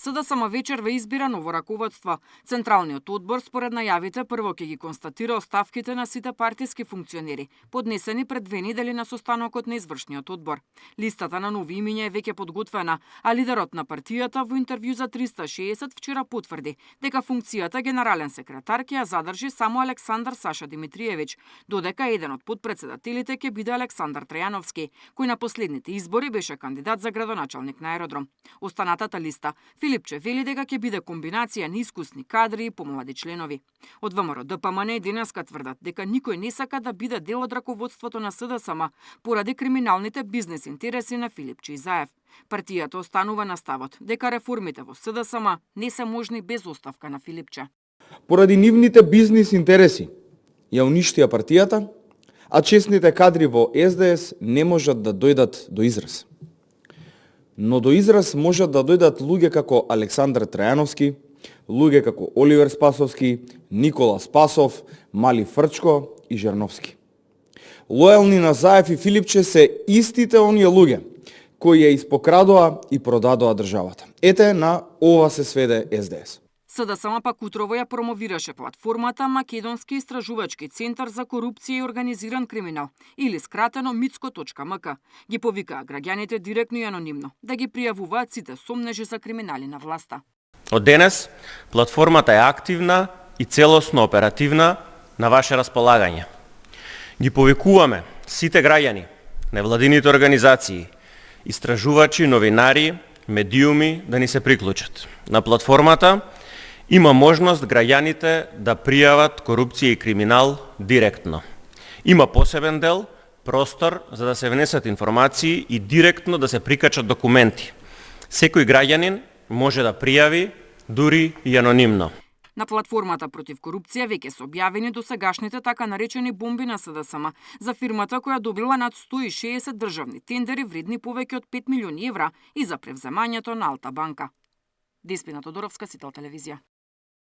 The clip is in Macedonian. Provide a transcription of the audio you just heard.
СДСМ вечерва избира ново раководство. Централниот одбор според најавите прво ќе ги констатира оставките на сите партиски функционери, поднесени пред 2 недели на состанокот на извршниот одбор. Листата на нови имиња е веќе подготвена, а лидерот на партијата во интервју за 360 вчера потврди дека функцијата генерален секретар ќе ја задржи само Александар Саша Димитриевиќ, додека еден од потпредседателите ќе биде Александар Трајановски, кој на последните избори беше кандидат за градоначалник на аеродром. Останатата листа Филипче вели дека ќе биде комбинација на искусни кадри и помлади членови. Од ВМРО ДПМН денеска тврдат дека никој не сака да биде дел од раководството на СДСМ поради криминалните бизнес интереси на Филипче Изаев. Партијата останува на ставот дека реформите во СДСМ не се можни без оставка на Филипче. Поради нивните бизнес интереси ја уништија партијата, а честните кадри во СДС не можат да дојдат до израз. Но до израз можат да дојдат луѓе како Александар Трајановски, луѓе како Оливер Спасовски, Никола Спасов, Мали Фрчко и Жерновски. Лојални на Заев и Филипче се истите оние луѓе кои ја испокрадоа и продадоа државата. Ете на ова се сведе СДС. СДСМ пак утрово ја промовираше платформата Македонски истражувачки центар за корупција и организиран криминал, или скратено Micko.mk. Ги повикаа граѓаните директно и анонимно да ги пријавуваат сите сомнежи за криминали на власта. Од денес, платформата е активна и целосно оперативна на ваше располагање. Ги повикуваме сите граѓани, невладините организации, истражувачи, новинари, медиуми да ни се приклучат. На платформата има можност граѓаните да пријават корупција и криминал директно. Има посебен дел, простор за да се внесат информации и директно да се прикачат документи. Секој граѓанин може да пријави, дури и анонимно. На платформата против корупција веќе се објавени досегашните така наречени бомби на СДСМ за фирмата која добила над 160 државни тендери вредни повеќе од 5 милиони евра и за превземањето на Алта банка. Деспина Тодоровска, Сител телевизија.